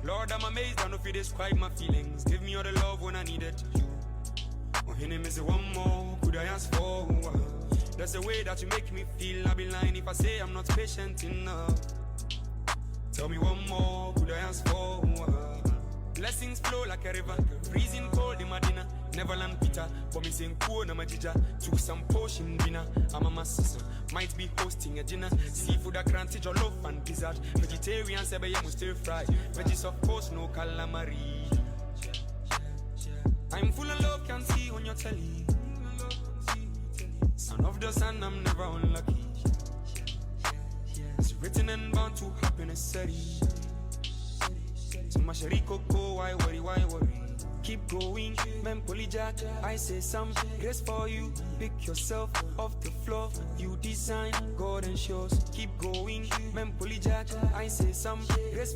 Lord, I'm amazed, I know if you describe my feelings. Give me all the love when I needed you. Oh, him is one more, could I ask for? That's the way that you make me feel. I'll be lying if I say I'm not patient enough. Tell me one more, could I ask for? Blessings flow like a river, freezing cold in my dinner. Neverland Peter, but me saying cool na majija. Took some potion dinner, I'm a master. Might be hosting a dinner. Seafood a granted your love and dessert. Vegetarian say be must stir fry. Veggies of course no calamari. I'm full of love, can't see on your telly. Son of the sun, I'm never unlucky. It's written and bound to happen, it's steady. So my sheriko go, why worry? Keep going, man polyjack. I say some grace for you. Pick yourself off the floor. You design God and shows. Keep going, man polyjack. I say some grace